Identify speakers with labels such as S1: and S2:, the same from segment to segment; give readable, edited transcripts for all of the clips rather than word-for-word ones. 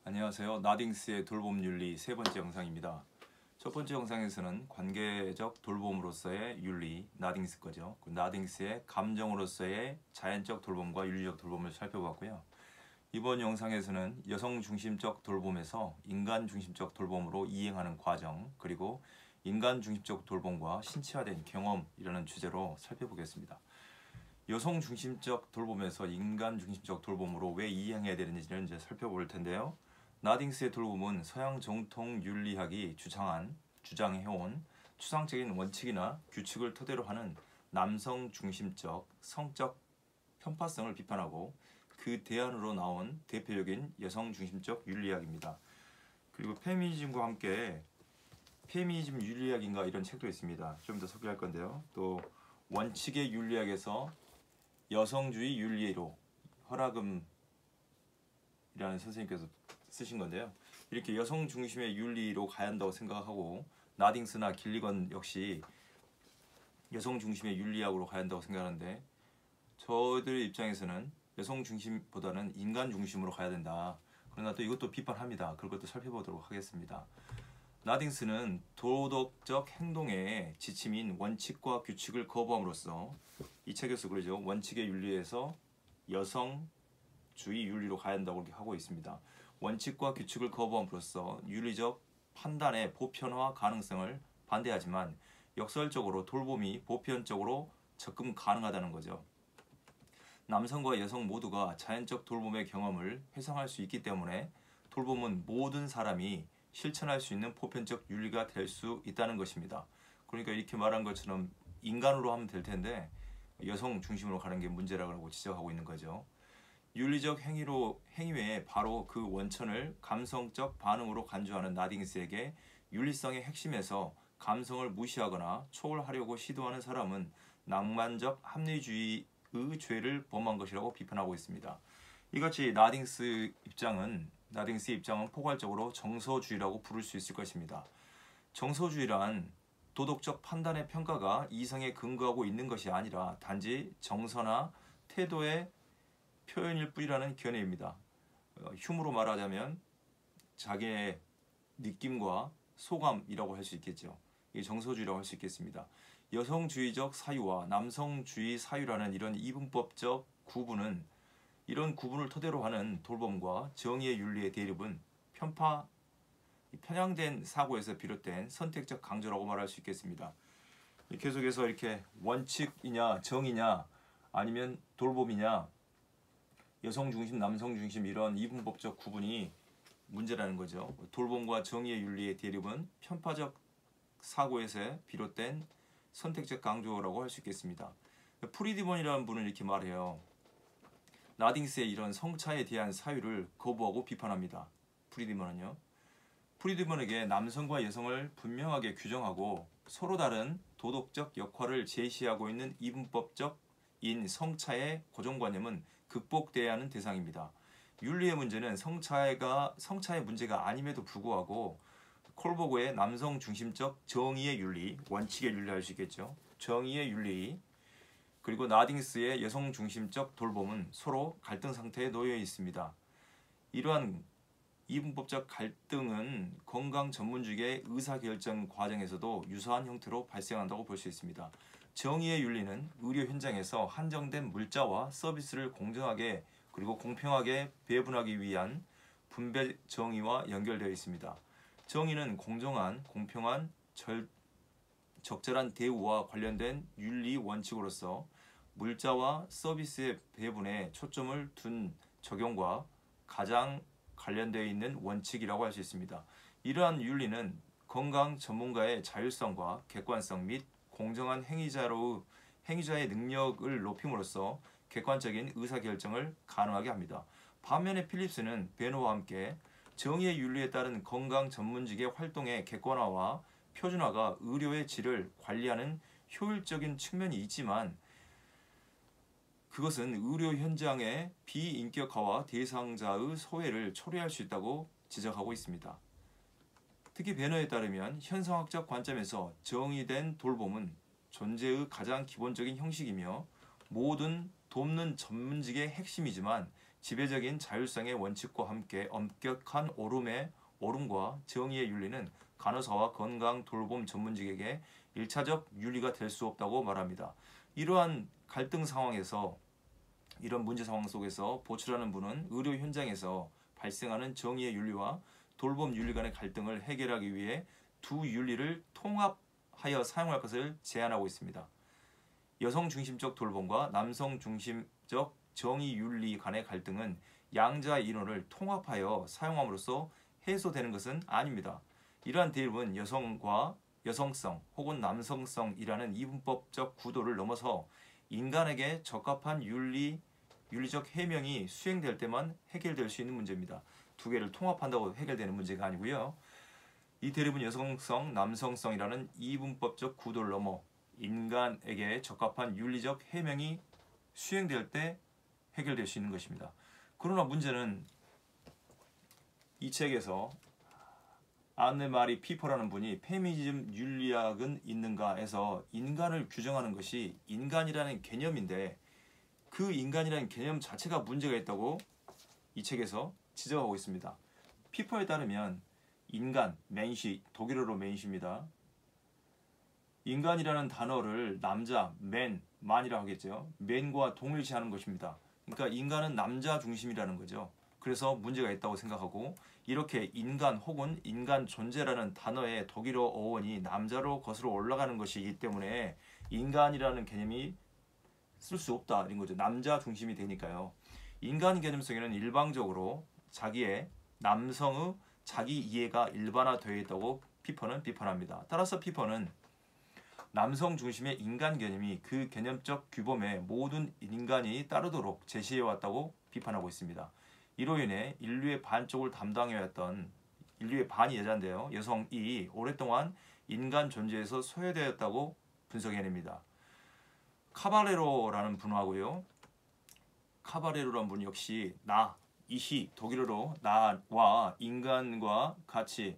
S1: 안녕하세요. 나딩스의 돌봄 윤리 세 번째 영상입니다. 첫 번째 영상에서는 관계적 돌봄으로서의 윤리, 나딩스 거죠. 나딩스의 감정으로서의 자연적 돌봄과 윤리적 돌봄을 살펴봤고요. 이번 영상에서는 여성 중심적 돌봄에서 인간 중심적 돌봄으로 이행하는 과정, 그리고 인간 중심적 돌봄과 신체화된 경험이라는 주제로 살펴보겠습니다. 여성 중심적 돌봄에서 인간 중심적 돌봄으로 왜 이행해야 되는지를 이제 살펴볼 텐데요. 나딩스의 돌봄은 서양 정통 윤리학이 주장해온 추상적인 원칙이나 규칙을 토대로 하는 남성 중심적 성적 편파성을 비판하고 그 대안으로 나온 대표적인 여성 중심적 윤리학입니다. 그리고 페미니즘과 함께 페미니즘 윤리학인가 이런 책도 있습니다. 좀 더 소개할 건데요. 또 원칙의 윤리학에서 여성주의 윤리로 허라금이라는 선생님께서 쓰신 건데요. 이렇게 여성 중심의 윤리로 가야 한다고 생각하고 나딩스나 길리건 역시 여성 중심의 윤리학으로 가야 한다고 생각하는데 저들의 입장에서는 여성 중심보다는 인간 중심으로 가야 된다. 그러나 또 이것도 비판합니다. 그것도 살펴보도록 하겠습니다. 나딩스는 도덕적 행동의 지침인 원칙과 규칙을 거부함으로써 이 책에서 그러죠. 원칙의 윤리에서 여성주의 윤리로 가야 한다고 이렇게 하고 있습니다. 원칙과 규칙을 거부함으로써 윤리적 판단의 보편화 가능성을 반대하지만 역설적으로 돌봄이 보편적으로 접근 가능하다는 거죠. 남성과 여성 모두가 자연적 돌봄의 경험을 회상할 수 있기 때문에 돌봄은 모든 사람이 실천할 수 있는 보편적 윤리가 될 수 있다는 것입니다. 그러니까 이렇게 말한 것처럼 인간으로 하면 될 텐데 여성 중심으로 가는 게 문제라고 지적하고 있는 거죠. 윤리적 행위 외에 바로 그 원천을 감성적 반응으로 간주하는 나딩스에게 윤리성의 핵심에서 감성을 무시하거나 초월하려고 시도하는 사람은 낭만적 합리주의의 죄를 범한 것이라고 비판하고 있습니다. 이같이 나딩스의 입장은 포괄적으로 정서주의라고 부를 수 있을 것입니다. 정서주의란 도덕적 판단의 평가가 이성에 근거하고 있는 것이 아니라 단지 정서나 태도의 표현일 뿐이라는 견해입니다. 흉으로 말하자면 자기의 느낌과 소감이라고 할 수 있겠죠. 이게 정서주의라고 할 수 있겠습니다. 여성주의적 사유와 남성주의 사유라는 이런 이분법적 구분은 이런 구분을 토대로 하는 돌봄과 정의의 윤리의 대립은 편향된 사고에서 비롯된 선택적 강조라고 말할 수 있겠습니다. 계속해서 이렇게 원칙이냐 정의냐 아니면 돌봄이냐 여성 중심 남성 중심 이런 이분법적 구분이 문제라는 거죠. 돌봄과 정의의 윤리의 대립은 편파적 사고에서 비롯된 선택적 강조라고 할 수 있겠습니다. 프리드먼이라는 분은 이렇게 말해요. 나딩스의 이런 성차에 대한 사유를 거부하고 비판합니다. 프리드먼에게 남성과 여성을 분명하게 규정하고 서로 다른 도덕적 역할을 제시하고 있는 이분법적인 성차의 고정관념은 극복돼야 하는 대상입니다. 윤리의 문제는 성차의 문제가 아님에도 불구하고 콜버그의 남성 중심적 정의의 윤리, 원칙의 윤리 할 수 있겠죠. 정의의 윤리 그리고 나딩스의 여성 중심적 돌봄은 서로 갈등 상태에 놓여 있습니다. 이러한 이분법적 갈등은 건강 전문직의 의사결정 과정에서도 유사한 형태로 발생한다고 볼 수 있습니다. 정의의 윤리는 의료 현장에서 한정된 물자와 서비스를 공정하게 그리고 공평하게 배분하기 위한 분배 정의와 연결되어 있습니다. 정의는 공정한, 공평한, 적절한 대우와 관련된 윤리 원칙으로서 물자와 서비스의 배분에 초점을 둔 적용과 가장 관련되어 있는 원칙이라고 할 수 있습니다. 이러한 윤리는 건강 전문가의 자율성과 객관성 및 공정한 행위자의 능력을 높임으로써 객관적인 의사결정을 가능하게 합니다. 반면에 필립스는 베노와 함께 정의의 윤리에 따른 건강 전문직의 활동의 객관화와 표준화가 의료의 질을 관리하는 효율적인 측면이 있지만 그것은 의료 현장의 비인격화와 대상자의 소외를 초래할 수 있다고 지적하고 있습니다. 특히 베너에 따르면 현상학적 관점에서 정의된 돌봄은 존재의 가장 기본적인 형식이며 모든 돕는 전문직의 핵심이지만 지배적인 자율성의 원칙과 함께 엄격한 오름과 정의의 윤리는 간호사와 건강 돌봄 전문직에게 1차적 윤리가 될 수 없다고 말합니다. 이러한 갈등 상황에서 이런 문제 상황 속에서 보출하는 분은 의료 현장에서 발생하는 정의의 윤리와 돌봄 윤리 간의 갈등을 해결하기 위해 두 윤리를 통합하여 사용할 것을 제안하고 있습니다. 여성 중심적 돌봄과 남성 중심적 정의 윤리 간의 갈등은 양자의 인호를 통합하여 사용함으로써 해소되는 것은 아닙니다. 이러한 대립은 여성성 혹은 남성성이라는 이분법적 구도를 넘어서 인간에게 적합한 윤리적 해명이 수행될 때만 해결될 수 있는 문제입니다. 두 개를 통합한다고 해결되는 문제가 아니고요. 이 대립은 여성성, 남성성이라는 이분법적 구도를 넘어 인간에게 적합한 윤리적 해명이 수행될 때 해결될 수 있는 것입니다. 그러나 문제는 이 책에서 안네마리 피퍼라는 분이 페미니즘 윤리학은 있는가에서 인간을 규정하는 것이 인간이라는 개념인데 그 인간이라는 개념 자체가 문제가 있다고 이 책에서 지적하고 있습니다. 피퍼에 따르면 인간, 맨시, 독일어로 맨시입니다. 인간이라는 단어를 남자, 만이라고 하겠죠. 맨과 동일시하는 것입니다. 그러니까 인간은 남자 중심이라는 거죠. 그래서 문제가 있다고 생각하고 이렇게 인간 혹은 인간 존재라는 단어의 독일어 어원이 남자로 거슬러 올라가는 것이기 때문에 인간이라는 개념이 쓸 수 없다 이런 거죠. 남자 중심이 되니까요. 인간 개념 속에는 일방적으로 자기의 남성의 자기 이해가 일반화되어 있다고 피퍼는 비판합니다. 따라서 피퍼는 남성 중심의 인간 개념이 그 개념적 규범에 모든 인간이 따르도록 제시해왔다고 비판하고 있습니다. 이로 인해 인류의 반 쪽을 담당해왔던 인류의 반이 여자인데요. 여성이 오랫동안 인간 존재에서 소외되었다고 분석해냅니다. 카바레로라는 분하고요. 카바레로라는 분 역시 이히 독일어로 나와 인간과 같이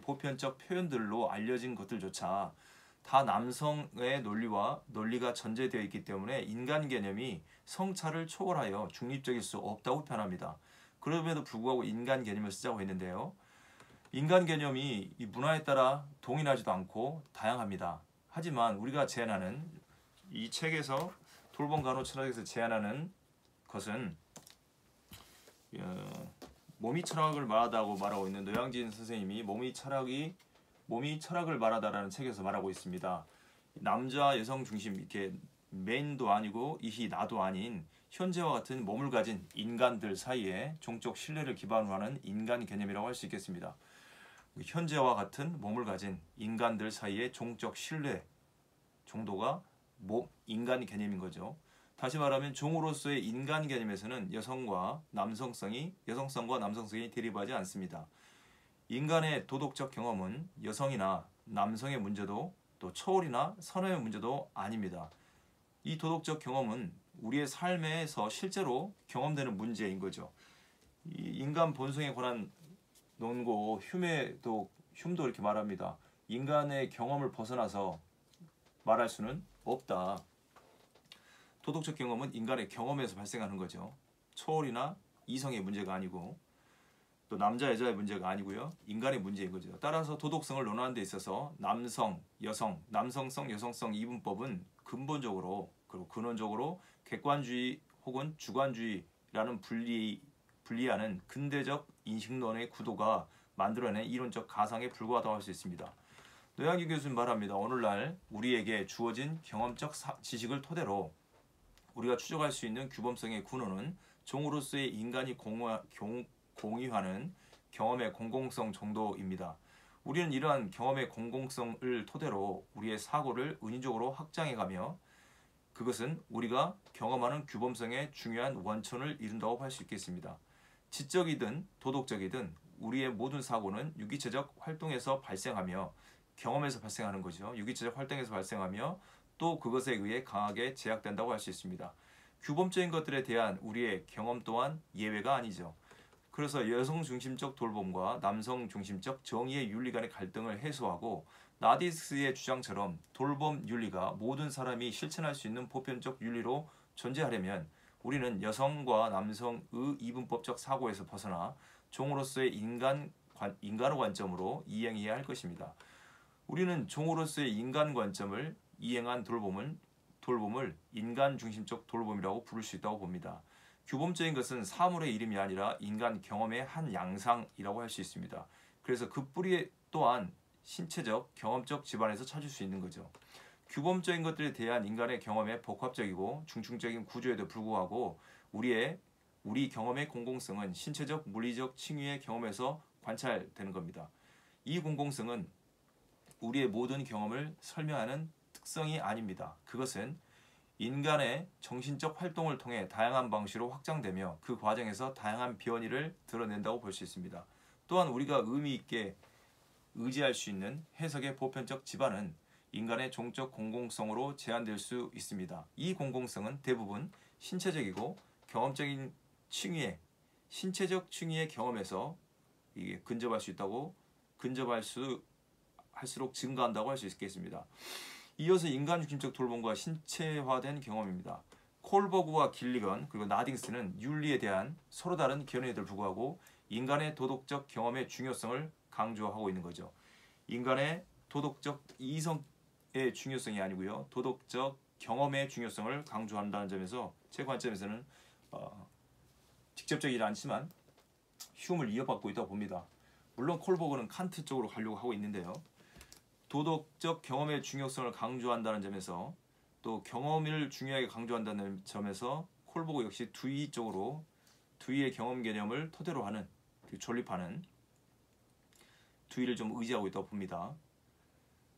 S1: 보편적 표현들로 알려진 것들조차 다 남성의 논리가 전제되어 있기 때문에 인간 개념이 성차를 초월하여 중립적일 수 없다고 표현합니다. 그럼에도 불구하고 인간 개념을 쓰자고 했는데요. 인간 개념이 이 문화에 따라 동일하지도 않고 다양합니다. 하지만 우리가 제안하는 이 책에서 돌봄 간호 철학에서 제안하는 것은 몸이 철학을 말하다고 말하고 있는 노양진 선생님이 몸이 철학을 말하다라는 책에서 말하고 있습니다. 남자 여성 중심 이렇게 맨도 아니고 이히 나도 아닌 현재와 같은 몸을 가진 인간들 사이에 종적 신뢰를 기반으로 하는 인간 개념이라고 할 수 있겠습니다. 현재와 같은 몸을 가진 인간들 사이의 종적 신뢰 정도가 인간 개념인 거죠. 다시 말하면 종으로서의 인간 개념에서는 여성성과 남성성이 대립하지 않습니다. 인간의 도덕적 경험은 여성이나 남성의 문제도 또 초월이나 선호의 문제도 아닙니다. 이 도덕적 경험은 우리의 삶에서 실제로 경험되는 문제인 거죠. 이 인간 본성에 관한 논고 흉도 이렇게 말합니다. 인간의 경험을 벗어나서 말할 수는 없다. 도덕적 경험은 인간의 경험에서 발생하는 거죠. 초월이나 이성의 문제가 아니고 또 남자 여자의 문제가 아니고요. 인간의 문제인 거죠. 따라서 도덕성을 논하는 데 있어서 남성, 여성, 남성성, 여성성 이분법은 근본적으로 그리고 근원적으로 객관주의 혹은 주관주의라는 분리하는 근대적 인식론의 구도가 만들어낸 이론적 가상에 불과하다고 할 수 있습니다. 노양기 교수는 말합니다. 오늘날 우리에게 주어진 경험적 지식을 토대로 우리가 추적할 수 있는 규범성의 근원은 종으로서의 인간이 공유하는 경험의 공공성 정도입니다. 우리는 이러한 경험의 공공성을 토대로 우리의 사고를 은유적으로 확장해가며 그것은 우리가 경험하는 규범성의 중요한 원천을 이룬다고 할 수 있겠습니다. 지적이든 도덕적이든 우리의 모든 사고는 유기체적 활동에서 발생하며 경험에서 발생하는 거죠. 유기체적 활동에서 발생하며 또 그것에 의해 강하게 제약된다고 할 수 있습니다. 규범적인 것들에 대한 우리의 경험 또한 예외가 아니죠. 그래서 여성 중심적 돌봄과 남성 중심적 정의의 윤리 간의 갈등을 해소하고 나디스의 주장처럼 돌봄 윤리가 모든 사람이 실천할 수 있는 보편적 윤리로 존재하려면 우리는 여성과 남성의 이분법적 사고에서 벗어나 종으로서의 인간의 관점으로 이행해야 할 것입니다. 우리는 종으로서의 인간 관점을 이행한 돌봄을 인간 중심적 돌봄이라고 부를 수 있다고 봅니다. 규범적인 것은 사물의 이름이 아니라 인간 경험의 한 양상이라고 할 수 있습니다. 그래서 그 뿌리 또한 신체적, 경험적 집안에서 찾을 수 있는 거죠. 규범적인 것들에 대한 인간의 경험의 복합적이고 중증적인 구조에도 불구하고 우리 경험의 공공성은 신체적, 물리적 칭의의 경험에서 관찰되는 겁니다. 이 공공성은 우리의 모든 경험을 설명하는 특성이 아닙니다. 그것은 인간의 정신적 활동을 통해 다양한 방식으로 확장되며 그 과정에서 다양한 변이를 드러낸다고 볼 수 있습니다. 또한 우리가 의미 있게 의지할 수 있는 해석의 보편적 기반은 인간의 종적 공공성으로 제한될 수 있습니다. 이 공공성은 대부분 신체적이고 경험적인 신체적 층위의 경험에서 이게 할수록 증가한다고 할 수 있겠습니다. 이어서 인간 중심적 돌봄과 신체화된 경험입니다. 콜버그와 길리건 그리고 나딩스는 윤리에 대한 서로 다른 견해에도 불구하고 인간의 도덕적 경험의 중요성을 강조하고 있는 거죠. 인간의 도덕적 이성의 중요성이 아니고요. 도덕적 경험의 중요성을 강조한다는 점에서 제 관점에서는 직접적이지 않지만 흉을 이어받고 있다고 봅니다. 물론 콜버그는 칸트 쪽으로 가려고 하고 있는데요. 도덕적 경험의 중요성을 강조한다는 점에서 또 경험을 중요하게 강조한다는 점에서 콜버그 역시 두이의 경험 개념을 토대로 하는 존립하는 두이를 좀 의지하고 있다고 봅니다.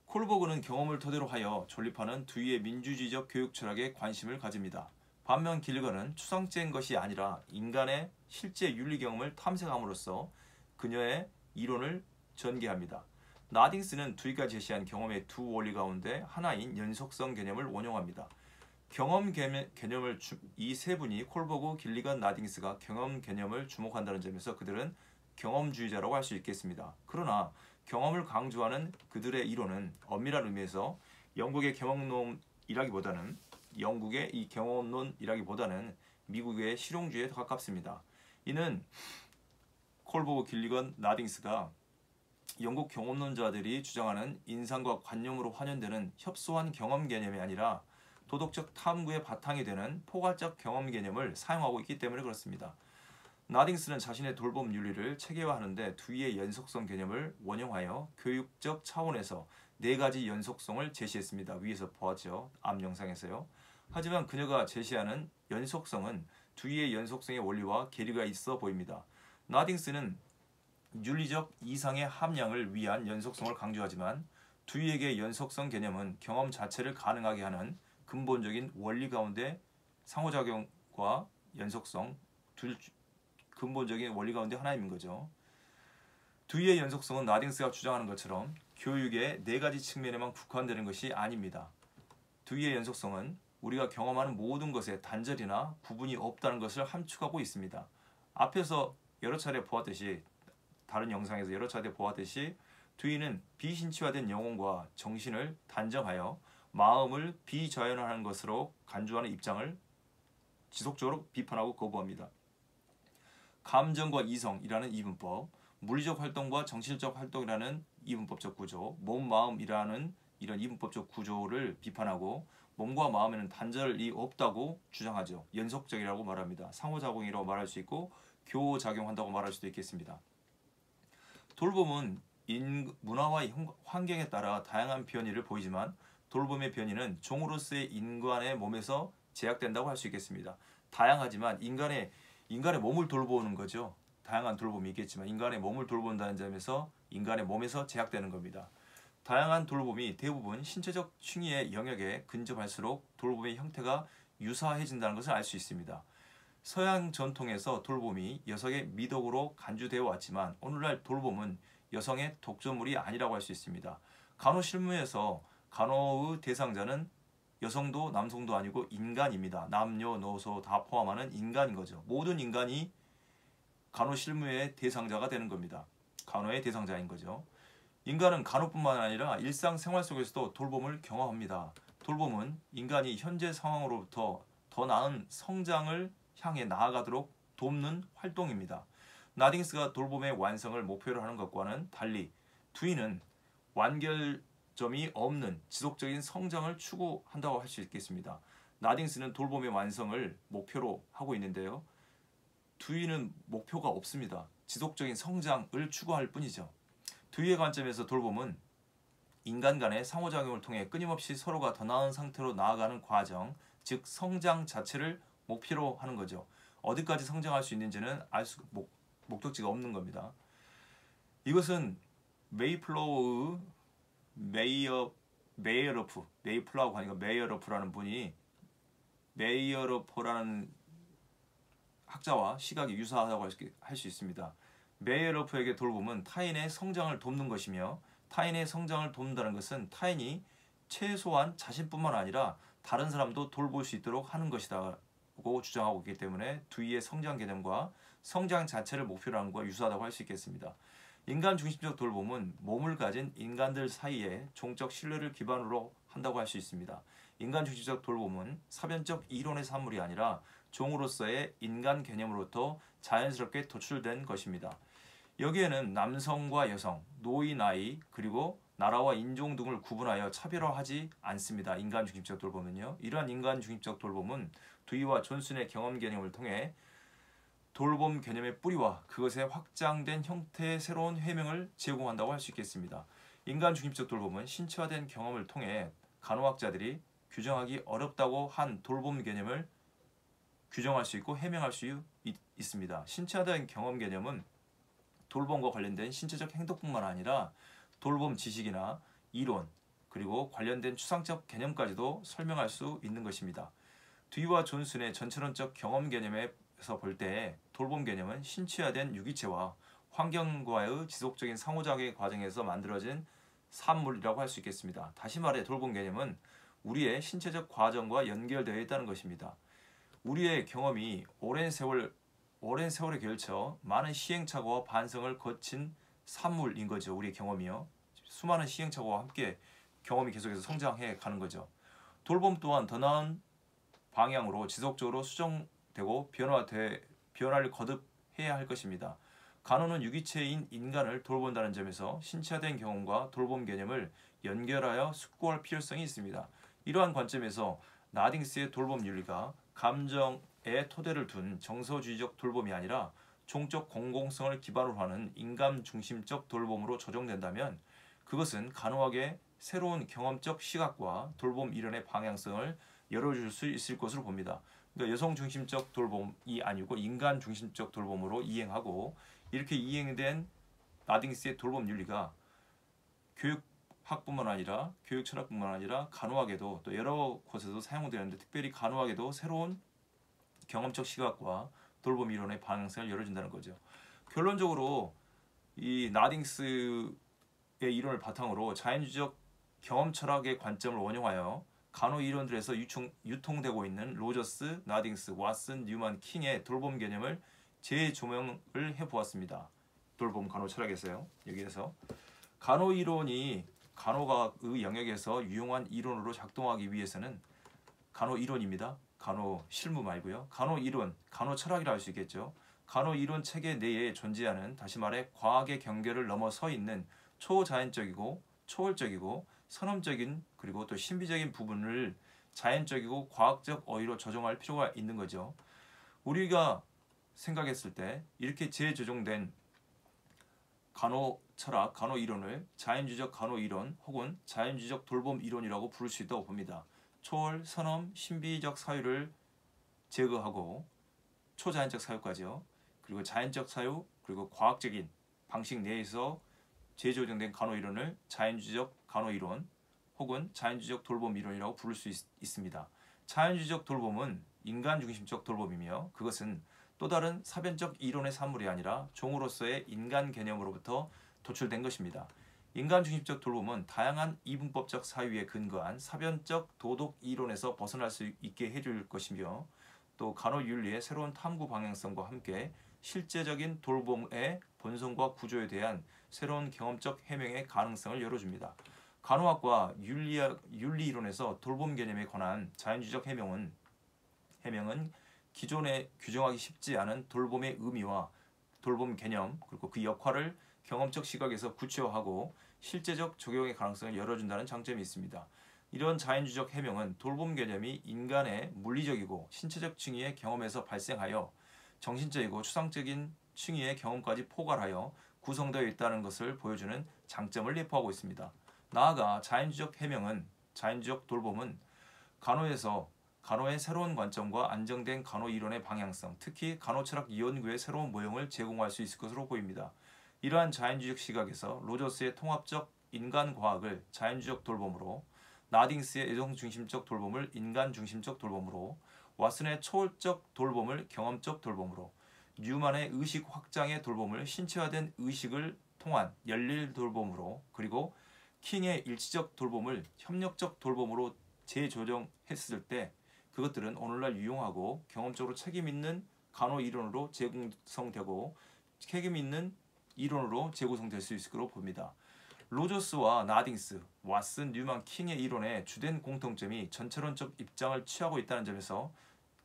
S1: 콜버그는 경험을 토대로 하여 존립하는 두이의 민주주의적 교육 철학에 관심을 가집니다. 반면 길건은 추상적인 것이 아니라 인간의 실제 윤리 경험을 탐색함으로써 그녀의 이론을 전개합니다. 나딩스는 두이가 제시한 경험의 두 원리 가운데 하나인 연속성 개념을 원용합니다. 경험 개념을 이 세 분이 콜버그, 길리건, 나딩스가 경험 개념을 주목한다는 점에서 그들은 경험주의자라고 할 수 있겠습니다. 그러나 경험을 강조하는 그들의 이론은 엄밀한 의미에서 영국의 경험론이라기보다는 미국의 실용주의에 더 가깝습니다. 이는 콜버그, 길리건, 나딩스가 영국 경험론자들이 주장하는 인상과 관념으로 환연되는 협소한 경험 개념이 아니라 도덕적 탐구의 바탕이 되는 포괄적 경험 개념을 사용하고 있기 때문에 그렇습니다. 나딩스는 자신의 돌봄 윤리를 체계화하는데 두이의 연속성 개념을 원용하여 교육적 차원에서 네 가지 연속성을 제시했습니다. 위에서 보았죠. 앞 영상에서요. 하지만 그녀가 제시하는 연속성은 두이의 연속성의 원리와 괴리가 있어 보입니다. 나딩스는 윤리적 이상의 함량을 위한 연속성을 강조하지만 두이에게 연속성 개념은 경험 자체를 가능하게 하는 근본적인 원리 가운데 상호작용과 연속성 근본적인 원리 가운데 하나인 거죠. 두이의 연속성은 나딩스가 주장하는 것처럼 교육의 네 가지 측면에만 국한되는 것이 아닙니다. 두이의 연속성은 우리가 경험하는 모든 것에 단절이나 구분이 없다는 것을 함축하고 있습니다. 앞에서 다른 영상에서 여러 차례 보았듯이 두이는 비신체화된 영혼과 정신을 단정하여 마음을 비자연화하는 것으로 간주하는 입장을 지속적으로 비판하고 거부합니다. 감정과 이성이라는 이분법, 물리적 활동과 정신적 활동이라는 이분법적 구조, 몸, 마음이라는 이런 이분법적 구조를 비판하고 몸과 마음에는 단절이 없다고 주장하죠. 연속적이라고 말합니다. 상호작용이라고 말할 수 있고 교작용한다고 말할 수도 있겠습니다. 돌봄은 문화와 환경에 따라 다양한 변이를 보이지만 돌봄의 변이는 종으로서의 인간의 몸에서 제약된다고 할 수 있겠습니다. 다양하지만 인간의 몸을 돌보는 거죠. 다양한 돌봄이 있겠지만 인간의 몸을 돌본다는 점에서 인간의 몸에서 제약되는 겁니다. 다양한 돌봄이 대부분 신체적 층위의 영역에 근접할수록 돌봄의 형태가 유사해진다는 것을 알 수 있습니다. 서양 전통에서 돌봄이 여성의 미덕으로 간주되어 왔지만 오늘날 돌봄은 여성의 독점물이 아니라고 할 수 있습니다. 간호실무에서 간호의 대상자는 여성도 남성도 아니고 인간입니다. 남녀노소 다 포함하는 인간인 거죠. 모든 인간이 간호실무의 대상자가 되는 겁니다. 간호의 대상자인 거죠. 인간은 간호뿐만 아니라 일상생활 속에서도 돌봄을 경험합니다. 돌봄은 인간이 현재 상황으로부터 더 나은 성장을 향해 나아가도록 돕는 활동입니다. 나딩스가 돌봄의 완성을 목표로 하는 것과는 달리 두이는 완결점이 없는 지속적인 성장을 추구한다고 할 수 있겠습니다. 나딩스는 돌봄의 완성을 목표로 하고 있는데요. 두이는 목표가 없습니다. 지속적인 성장을 추구할 뿐이죠. 두이의 관점에서 돌봄은 인간 간의 상호작용을 통해 끊임없이 서로가 더 나은 상태로 나아가는 과정, 즉 성장 자체를 목표로 하는 거죠. 어디까지 성장할 수 있는지는 목적지가 없는 겁니다. 이것은 메이플라우의 메이어러프라고 하니까 메이어러프라는 분이 메이어러프라는 학자와 시각이 유사하다고 할 수 있습니다. 메이어러프에게 돌봄은 타인의 성장을 돕는 것이며 타인의 성장을 돕는다는 것은 타인이 최소한 자신뿐만 아니라 다른 사람도 돌볼 수 있도록 하는 것이라고 주장하고 있기 때문에 두이의 성장 개념과 성장 자체를 목표로 하는 것과 유사하다고 할 수 있겠습니다. 인간 중심적 돌봄은 몸을 가진 인간들 사이에 종적 신뢰를 기반으로 한다고 할 수 있습니다. 인간 중심적 돌봄은 사변적 이론의 산물이 아니라 종으로서의 인간 개념으로부터 자연스럽게 도출된 것입니다. 여기에는 남성과 여성, 노인, 나이, 그리고 나라와 인종 등을 구분하여 차별화하지 않습니다. 인간 중심적 돌봄은요. 이러한 인간 중심적 돌봄은 두이와 존슨의 경험 개념을 통해 돌봄 개념의 뿌리와 그것의 확장된 형태의 새로운 해명을 제공한다고 할 수 있겠습니다. 인간 중심적 돌봄은 신체화된 경험을 통해 간호학자들이 규정하기 어렵다고 한 돌봄 개념을 규정할 수 있고 해명할 수 있습니다. 신체화된 경험 개념은 돌봄과 관련된 신체적 행동뿐만 아니라 돌봄 지식이나 이론 그리고 관련된 추상적 개념까지도 설명할 수 있는 것입니다. 두이와 존슨의 전체론적 경험 개념에서 볼 때 돌봄 개념은 신체화된 유기체와 환경과의 지속적인 상호작용의 과정에서 만들어진 산물이라고 할 수 있겠습니다. 다시 말해 돌봄 개념은 우리의 신체적 과정과 연결되어 있다는 것입니다. 우리의 경험이 오랜 세월에 걸쳐 많은 시행착오와 반성을 거친 산물인 거죠. 우리의 경험이요. 수많은 시행착오와 함께 경험이 계속해서 성장해 가는 거죠. 돌봄 또한 더 나은 방향으로 지속적으로 수정되고 변화를 거듭해야 할 것입니다. 간호는 유기체인 인간을 돌본다는 점에서 신체화된 경험과 돌봄 개념을 연결하여 숙고할 필요성이 있습니다. 이러한 관점에서 나딩스의 돌봄 윤리가 감정의 토대를 둔 정서주의적 돌봄이 아니라 종적 공공성을 기반으로 하는 인간 중심적 돌봄으로 조정된다면 그것은 간호학의 새로운 경험적 시각과 돌봄 이론의 방향성을 열어줄 수 있을 것으로 봅니다. 그러니까 여성 중심적 돌봄이 아니고 인간 중심적 돌봄으로 이행하고 이렇게 이행된 나딩스의 돌봄 윤리가 교육학뿐만 아니라 교육 철학뿐만 아니라 간호학에도 또 여러 곳에서 사용되는데 특별히 간호학에도 새로운 경험적 시각과 돌봄 이론의 방향성을 열어준다는 거죠. 결론적으로 이 나딩스의 이론을 바탕으로 자연주의적 경험 철학의 관점을 원용하여 간호 이론들에서 유통되고 있는 로저스, 나딩스, 왓슨, 뉴만, 킹의 돌봄 개념을 재조명을 해보았습니다. 돌봄 간호 철학에서요. 여기에서 간호 이론이 간호학의 영역에서 유용한 이론으로 작동하기 위해서는 간호 이론입니다. 간호 실무 말고요. 간호 이론, 간호 철학이라 할 수 있겠죠. 간호 이론 체계 내에 존재하는 다시 말해 과학의 경계를 넘어서 있는 초자연적이고 초월적이고 선험적인 그리고 또 신비적인 부분을 자연적이고 과학적 어휘로 조정할 필요가 있는 거죠. 우리가 생각했을 때 이렇게 재조정된 간호 철학, 간호 이론을 자연주의적 간호 이론 혹은 자연주의적 돌봄 이론이라고 부를 수 있다고 봅니다. 초월, 선험, 신비적 사유를 제거하고 초자연적 사유까지요. 그리고 자연적 사유, 그리고 과학적인 방식 내에서 재조정된 간호 이론을 자연주의적 간호 이론 혹은 자연주의적 돌봄 이론이라고 부를 수 있습니다. 자연주의적 돌봄은 인간 중심적 돌봄이며 그것은 또 다른 사변적 이론의 산물이 아니라 종으로서의 인간 개념으로부터 도출된 것입니다. 인간 중심적 돌봄은 다양한 이분법적 사유에 근거한 사변적 도덕 이론에서 벗어날 수 있게 해줄 것이며 또 간호윤리의 새로운 탐구 방향성과 함께 실제적인 돌봄의 본성과 구조에 대한 새로운 경험적 해명의 가능성을 열어줍니다. 간호학과 윤리 이론에서 돌봄 개념에 관한 자연주의적 해명은 기존에 규정하기 쉽지 않은 돌봄의 의미와 돌봄 개념 그리고 그 역할을 경험적 시각에서 구체화하고 실제적 적용의 가능성을 열어준다는 장점이 있습니다. 이런 자연주의적 해명은 돌봄 개념이 인간의 물리적이고 신체적 층위의 경험에서 발생하여 정신적이고 추상적인 층위의 경험까지 포괄하여 구성되어 있다는 것을 보여주는 장점을 내포하고 있습니다. 나아가 자연주의적 돌봄은 간호의 새로운 관점과 안정된 간호 이론의 방향성, 특히 간호철학 연구의 새로운 모형을 제공할 수 있을 것으로 보입니다. 이러한 자연주의적 시각에서 로저스의 통합적 인간과학을 자연주의적 돌봄으로, 나딩스의 애정중심적 돌봄을 인간중심적 돌봄으로, 왓슨의 초월적 돌봄을 경험적 돌봄으로, 뉴만의 의식 확장의 돌봄을 신체화된 의식을 통한 열릴 돌봄으로, 그리고 킹의 일치적 돌봄을 협력적 돌봄으로 재조정했을 때 그것들은 오늘날 유용하고 경험적으로 책임있는 간호 이론으로 재구성되고 책임있는 이론으로 재구성될 수 있을 것으로 봅니다. 로저스와 나딩스, 왓슨, 뉴만, 킹의 이론의 주된 공통점이 전체론적 입장을 취하고 있다는 점에서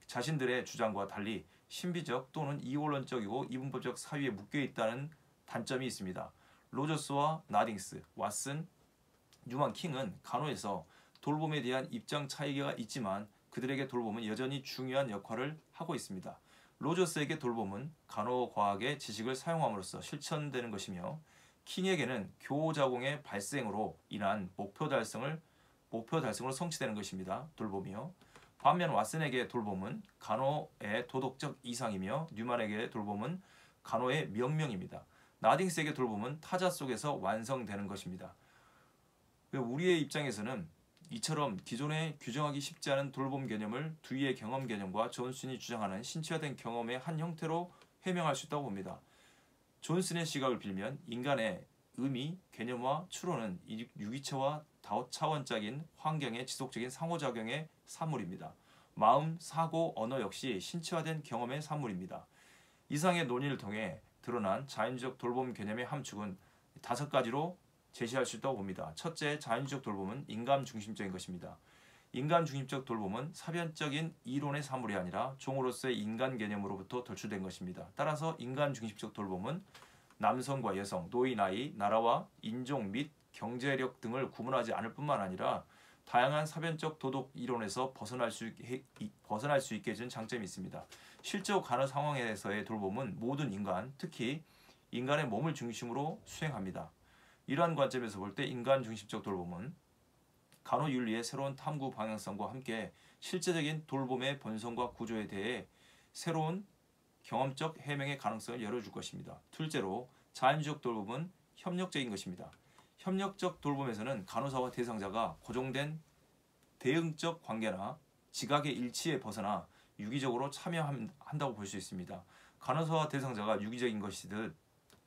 S1: 자신들의 주장과 달리 신비적 또는 이원론적이고 이분법적 사유에 묶여있다는 단점이 있습니다. 로저스와 나딩스, 왓슨, 뉴만, 킹은 간호에서 돌봄에 대한 입장 차이가 있지만 그들에게 돌봄은 여전히 중요한 역할을 하고 있습니다. 로저스에게 돌봄은 간호과학의 지식을 사용함으로써 실천되는 것이며 킹에게는 교자공의 발생으로 인한 목표 달성으로 성취되는 것입니다. 돌봄이요. 반면 왓슨에게 돌봄은 간호의 도덕적 이상이며 뉴만에게 돌봄은 간호의 명령입니다. 나딩스에게 돌봄은 타자 속에서 완성되는 것입니다. 우리의 입장에서는 이처럼 기존에 규정하기 쉽지 않은 돌봄 개념을 두이의 경험 개념과 존슨이 주장하는 신체화된 경험의 한 형태로 해명할 수 있다고 봅니다. 존슨의 시각을 빌면 인간의 의미, 개념과 추론은 유기체와 다차원적인 환경의 지속적인 상호작용의 산물입니다. 마음, 사고, 언어 역시 신체화된 경험의 산물입니다. 이상의 논의를 통해 드러난 자연적 돌봄 개념의 함축은 5가지로 제시할 수 있다고 봅니다. 첫째, 자연주의적 돌봄은 인간 중심적인 것입니다. 인간 중심적 돌봄은 사변적인 이론의 사물이 아니라 종으로서의 인간 개념으로부터 도출된 것입니다. 따라서 인간 중심적 돌봄은 남성과 여성, 노인, 나이, 나라와 인종 및 경제력 등을 구분하지 않을 뿐만 아니라 다양한 사변적 도덕 이론에서 벗어날 수 있게 해준 장점이 있습니다. 실제 간호 상황에서의 돌봄은 모든 인간, 특히 인간의 몸을 중심으로 수행합니다. 이러한 관점에서 볼 때 인간 중심적 돌봄은 간호윤리의 새로운 탐구 방향성과 함께 실제적인 돌봄의 본성과 구조에 대해 새로운 경험적 해명의 가능성을 열어줄 것입니다. 둘째로 자연주의적 돌봄은 협력적인 것입니다. 협력적 돌봄에서는 간호사와 대상자가 고정된 대응적 관계나 지각의 일치에 벗어나 유기적으로 참여한다고 볼 수 있습니다. 간호사와 대상자가 유기적인 것이듯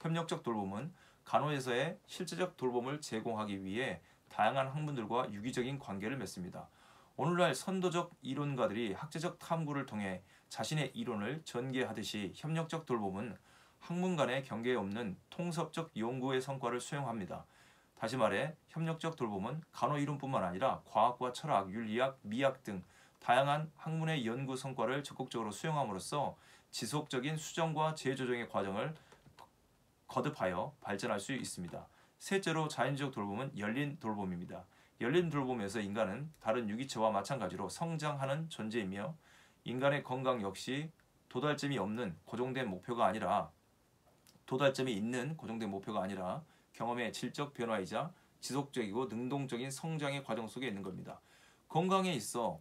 S1: 협력적 돌봄은 간호에서의 실제적 돌봄을 제공하기 위해 다양한 학문들과 유기적인 관계를 맺습니다. 오늘날 선도적 이론가들이 학제적 탐구를 통해 자신의 이론을 전개하듯이 협력적 돌봄은 학문 간의 경계에 없는 통섭적 연구의 성과를 수용합니다. 다시 말해 협력적 돌봄은 간호 이론뿐만 아니라 과학과 철학, 윤리학, 미학 등 다양한 학문의 연구 성과를 적극적으로 수용함으로써 지속적인 수정과 재조정의 과정을 거듭하여 발전할 수 있습니다. 셋째로 자연주의적 돌봄은 열린 돌봄입니다. 열린 돌봄에서 인간은 다른 유기체와 마찬가지로 성장하는 존재이며 인간의 건강 역시 도달점이 있는 고정된 목표가 아니라 경험의 질적 변화이자 지속적이고 능동적인 성장의 과정 속에 있는 겁니다. 건강에 있어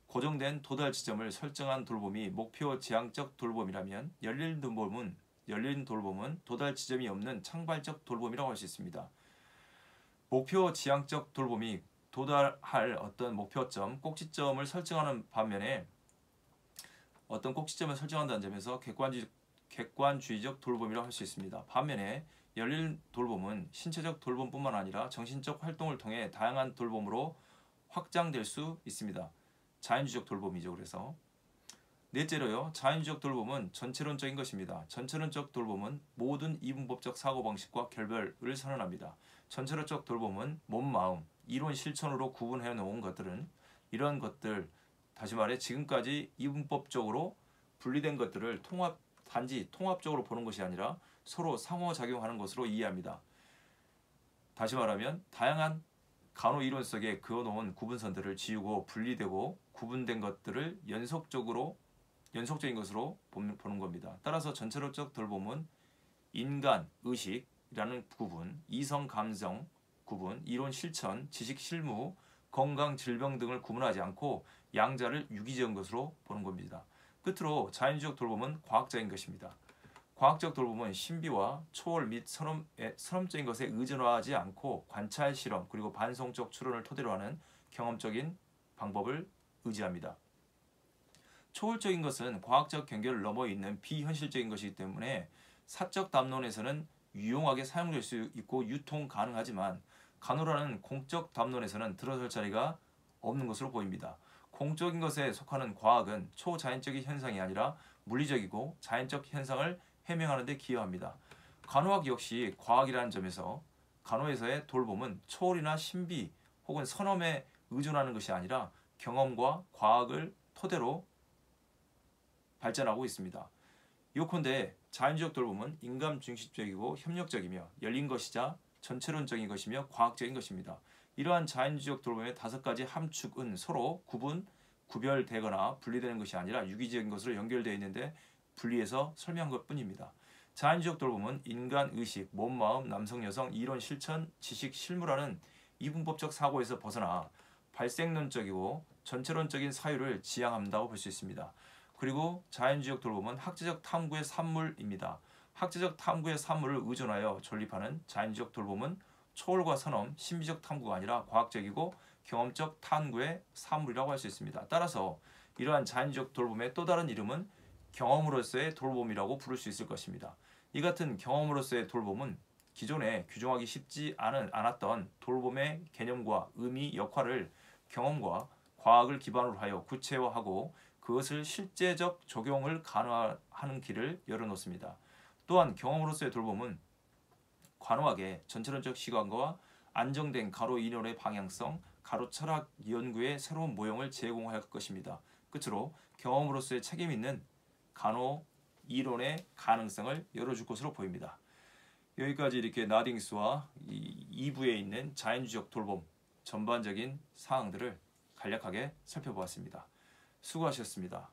S1: 고정된 도달 지점을 설정한 돌봄이 목표 지향적 돌봄이라면 열린 돌봄은 도달 지점이 없는 창발적 돌봄이라고 할 수 있습니다. 목표 지향적 돌봄이 도달할 어떤 목표점, 꼭지점을 설정하는 반면에 어떤 꼭지점을 설정한다는 점에서 객관주의적 돌봄이라고 할 수 있습니다. 반면에 열린 돌봄은 신체적 돌봄뿐만 아니라 정신적 활동을 통해 다양한 돌봄으로 확장될 수 있습니다. 자연주의적 돌봄이죠. 그래서 넷째로요. 자연주의적 돌봄은 전체론적인 것입니다. 전체론적 돌봄은 모든 이분법적 사고방식과 결별을 선언합니다. 전체론적 돌봄은 몸, 마음, 이론, 실천으로 구분해 놓은 것들은 이러한 것들 다시 말해 지금까지 이분법적으로 분리된 것들을 단지 통합적으로 보는 것이 아니라 서로 상호작용하는 것으로 이해합니다. 다시 말하면 다양한 간호 이론 속에 그어놓은 구분선들을 지우고 분리되고 구분된 것들을 연속적인 것으로 보는 겁니다. 따라서 전체론적 돌봄은 인간, 의식이라는 구분, 이성, 감정 구분, 이론, 실천, 지식, 실무, 건강, 질병 등을 구분하지 않고 양자를 유기적인 것으로 보는 겁니다. 끝으로 자연주의적 돌봄은 과학적인 것입니다. 과학적 돌봄은 신비와 초월 및 선험적인 것에 의존하지 않고 관찰, 실험, 그리고 반성적 추론을 토대로 하는 경험적인 방법을 의지합니다. 초월적인 것은 과학적 경계를 넘어 있는 비현실적인 것이기 때문에 사적 담론에서는 유용하게 사용될 수 있고 유통 가능하지만 간호라는 공적 담론에서는 들어설 자리가 없는 것으로 보입니다. 공적인 것에 속하는 과학은 초자연적인 현상이 아니라 물리적이고 자연적 현상을 해명하는 데 기여합니다. 간호학 역시 과학이라는 점에서 간호에서의 돌봄은 초월이나 신비 혹은 선험에 의존하는 것이 아니라 경험과 과학을 토대로 발전하고 있습니다. 요컨대 자연주의적 돌봄은 인간 중심적이고 협력적이며 열린 것이자 전체론적인 것이며 과학적인 것입니다. 이러한 자연주의적 돌봄의 5가지 함축은 서로 구별되거나 분리되는 것이 아니라 유기적인 것으로 연결되어 있는데 분리해서 설명한 것뿐입니다. 자연주의적 돌봄은 인간, 의식, 몸, 마음, 남성, 여성, 이론, 실천, 지식, 실무라는 이분법적 사고에서 벗어나 발생론적이고 전체론적인 사유를 지향한다고 볼 수 있습니다. 그리고 자연주의적 돌봄은 학제적 탐구의 산물입니다. 학제적 탐구의 산물을 의존하여 존립하는 자연주의적 돌봄은 초월과 선험, 신비적 탐구가 아니라 과학적이고 경험적 탐구의 산물이라고 할 수 있습니다. 따라서 이러한 자연주의적 돌봄의 또 다른 이름은 경험으로서의 돌봄이라고 부를 수 있을 것입니다. 이 같은 경험으로서의 돌봄은 기존에 규정하기 쉽지 않았던 돌봄의 개념과 의미, 역할을 경험과 과학을 기반으로 하여 구체화하고 그것을 실제적 적용을 가능하는 길을 열어놓습니다. 또한 경험으로서의 돌봄은 간호학의 전체론적 시각과 안정된 간호 이론의 방향성, 간호 철학 연구의 새로운 모형을 제공할 것입니다. 끝으로 경험으로서의 책임 있는 간호 이론의 가능성을 열어줄 것으로 보입니다. 여기까지 이렇게 나딩스와 2부에 있는 자연주의적 돌봄 전반적인 사항들을 간략하게 살펴보았습니다. 수고하셨습니다.